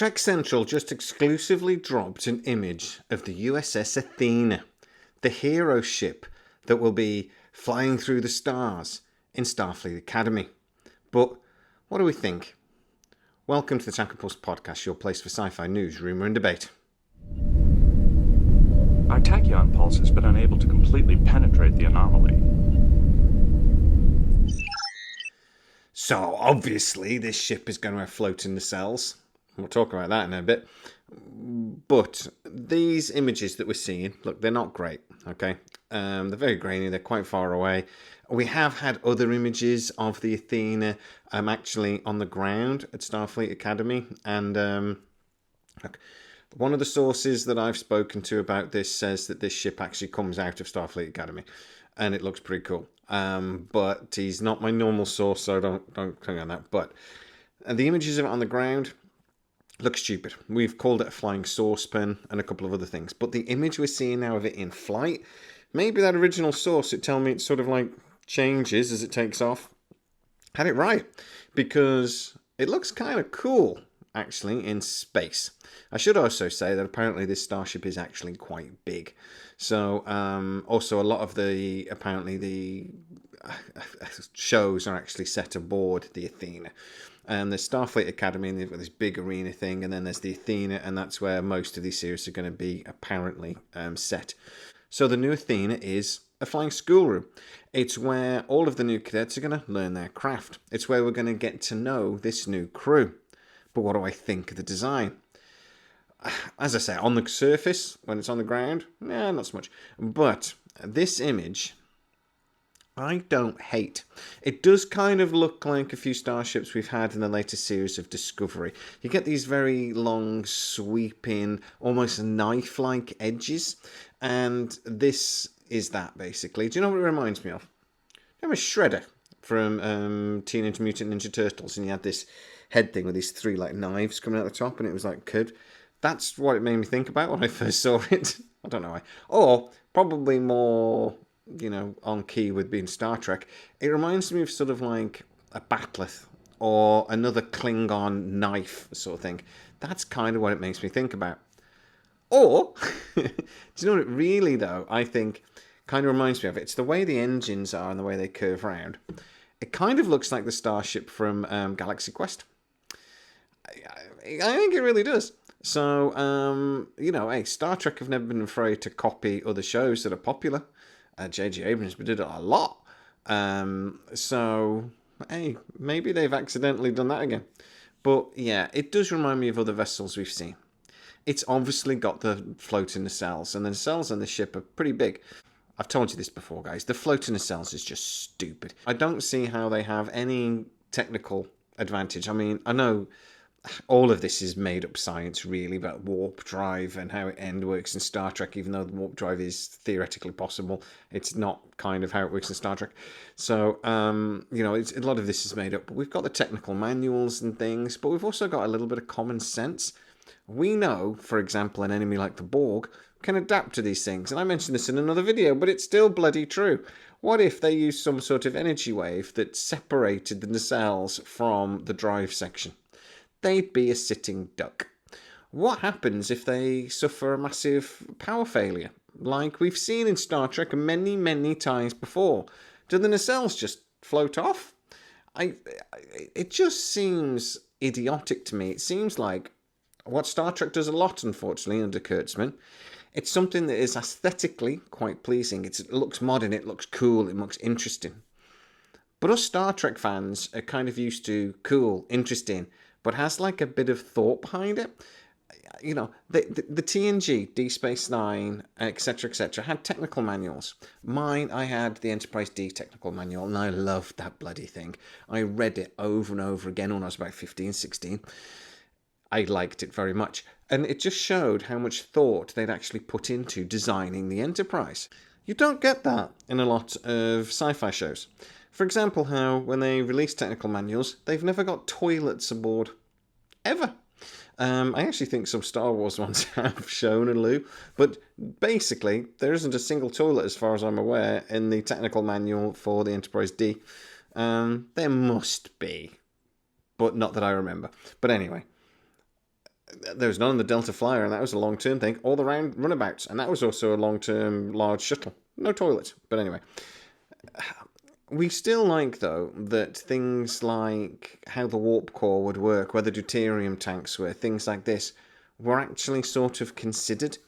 Trek Central just exclusively dropped an image of the USS Athena, the hero ship that will be flying through the stars in Starfleet Academy. But what do we think? Welcome to the Tacopulse Podcast, your place for sci-fi news, rumour and debate. Our tachyon pulse has been unable to completely penetrate the anomaly. So obviously this ship is going to have floating nacelles. We'll talk about that in a bit. But these images that we're seeing, look, they're not great, okay? They're very grainy, they're quite far away. We have had other images of the Athena actually on the ground at Starfleet Academy. And look, one of the sources that I've spoken to about this says that this ship actually comes out of Starfleet Academy. And it looks pretty cool. But he's not my normal source, so don't click on that. But the images of it on the ground look stupid. We've called it a flying saucepan and a couple of other things. But the image we're seeing now of it in flight, maybe that original source, it tell me it sort of like changes as it takes off, had it right. Because it looks kind of cool, actually, in space. I should also say that apparently this starship is actually quite big. So, also a lot of the shows are actually set aboard the Athena. There's Starfleet Academy, and they've got this big arena thing, and then there's the Athena, and that's where most of these series are going to be apparently set. So the new Athena is a flying schoolroom. It's where all of the new cadets are going to learn their craft. It's where we're going to get to know this new crew. But what do I think of the design? As I say, on the surface, when it's on the ground, not so much. But this image, I don't hate. It does kind of look like a few starships we've had in the latest series of Discovery. You get these very long, sweeping, almost knife-like edges. And this is that, basically. Do you know what it reminds me of? Remember Shredder from Teenage Mutant Ninja Turtles? And he had this head thing with these three like knives coming out the top, and it was like curved. That's what it made me think about when I first saw it. I don't know why. Or probably more, on key with being Star Trek. It reminds me of sort of like a bat'leth or another Klingon knife sort of thing. That's kind of what it makes me think about. Or, do you know what it really, though, I think kind of reminds me of? It's the way the engines are and the way they curve around. It kind of looks like the starship from Galaxy Quest. I think it really does. So, hey, Star Trek have never been afraid to copy other shows that are popular. J.J. Abrams did it a lot. So, hey, maybe they've accidentally done that again. But, yeah, it does remind me of other vessels we've seen. It's obviously got the floating nacelles, and the nacelles on the ship are pretty big. I've told you this before, guys. The floating nacelles is just stupid. I don't see how they have any technical advantage. I mean, I know all of this is made up science, really, about warp drive and how it works in Star Trek, even though the warp drive is theoretically possible. It's not kind of how it works in Star Trek. So, it's, a lot of this is made up. But we've got the technical manuals and things, but we've also got a little bit of common sense. We know, for example, an enemy like the Borg can adapt to these things. And I mentioned this in another video, but it's still bloody true. What if they used some sort of energy wave that separated the nacelles from the drive section? They'd be a sitting duck. What happens if they suffer a massive power failure, like we've seen in Star Trek many, many times before? Do the nacelles just float off? It just seems idiotic to me. It seems like what Star Trek does a lot, unfortunately, under Kurtzman. It's something that is aesthetically quite pleasing. It looks modern, it looks cool, it looks interesting. But us Star Trek fans are kind of used to cool, interesting, but has like a bit of thought behind it. The TNG, Deep Space Nine, etc., had technical manuals. I had the Enterprise D technical manual, and I loved that bloody thing. I read it over and over again when I was about 15, 16. I liked it very much. And it just showed how much thought they'd actually put into designing the Enterprise. You don't get that in a lot of sci-fi shows. For example, how when they release technical manuals, they've never got toilets aboard. Ever. I actually think some Star Wars ones have shown a loo, but basically, there isn't a single toilet, as far as I'm aware, in the technical manual for the Enterprise D. There must be, but not that I remember. But anyway, There was none on the Delta Flyer, and that was a long-term thing. All the round runabouts, and that was also a long-term large shuttle. No toilets, but anyway. We still like, though, that things like how the warp core would work, where the deuterium tanks were, things like this, were actually sort of considered.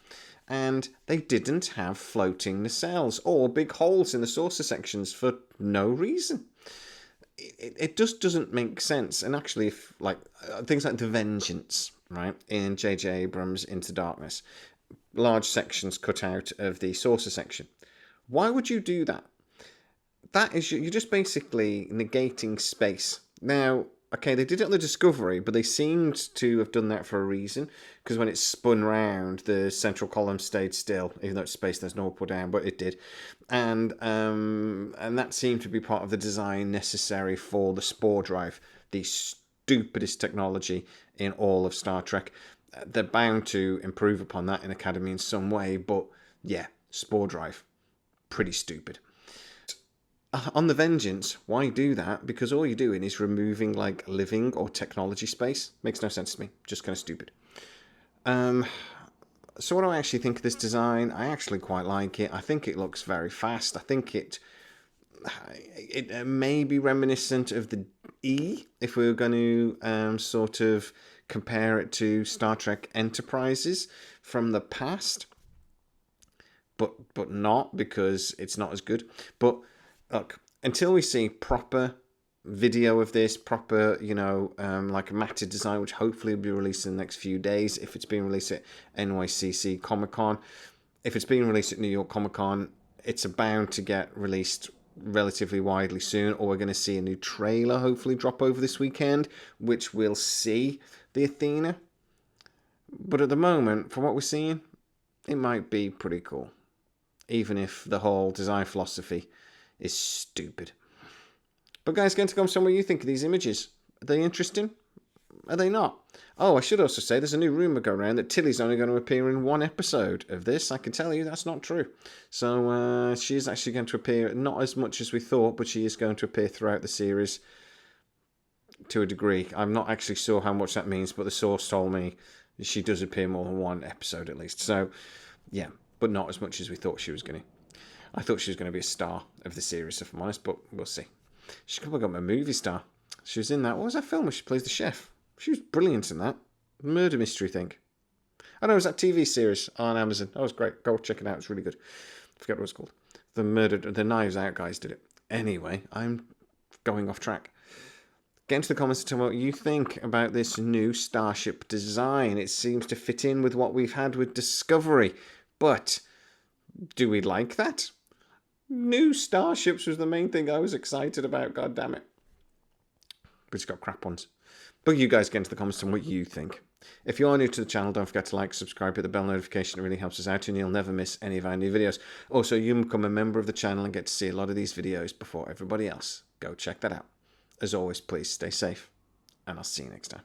And they didn't have floating nacelles or big holes in the saucer sections for no reason. It just doesn't make sense. And actually, if like things like the Vengeance, right, in J.J. Abrams' Into Darkness, large sections cut out of the saucer section. Why would you do that? That is, you're just basically negating space. Now, okay, they did it on the Discovery, but they seemed to have done that for a reason, because when it spun round, the central column stayed still, even though it's space, there's no up or down, but it did. And that seemed to be part of the design necessary for the spore drive, the stupidest technology in all of Star Trek. They're bound to improve upon that in Academy in some way, but yeah, spore drive, pretty stupid. On the Vengeance, why do that? Because all you're doing is removing like living or technology space. Makes no sense to me. Just kind of stupid. So what do I actually think of this design? I actually quite like it. I think it looks very fast. I think it may be reminiscent of the E, if we were going to sort of compare it to Star Trek Enterprises from the past. But not, because it's not as good. But look, until we see proper video of this, proper, like a matted design, which hopefully will be released in the next few days, if it's being released at NYCC Comic-Con. If it's being released at New York Comic-Con, it's bound to get released relatively widely soon, or we're going to see a new trailer hopefully drop over this weekend, which will see the Athena. But at the moment, from what we're seeing, it might be pretty cool, even if the whole design philosophy is stupid. But guys, get into the comments on what you think of these images. Are they interesting? Are they not? Oh, I should also say there's a new rumour going around that Tilly's only going to appear in one episode of this. I can tell you that's not true. So she is actually going to appear, not as much as we thought, but she is going to appear throughout the series to a degree. I'm not actually sure how much that means, but the source told me she does appear more than one episode at least. So, yeah, but not as much as we thought she was going to. I thought she was going to be a star of the series, if I'm honest, but we'll see. She's probably got a movie star. She was in that. What was that film where she plays the chef? She was brilliant in that. Murder mystery thing. Oh no, it was that TV series on Amazon. That was great. Go check it out. It's really good. I forget what it's called. The Knives Out guys did it. Anyway, I'm going off track. Get into the comments and tell me what you think about this new Starship design. It seems to fit in with what we've had with Discovery. But do we like that? New Starships was the main thing I was excited about, god damn it. But it's got crap ones. But you guys get into the comments on what you think. If you are new to the channel, don't forget to like, subscribe, hit the bell notification. It really helps us out and you'll never miss any of our new videos. Also, you can become a member of the channel and get to see a lot of these videos before everybody else. Go check that out. As always, please stay safe, and I'll see you next time.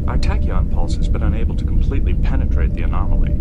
Our tachyon pulse has been unable to completely penetrate the anomaly.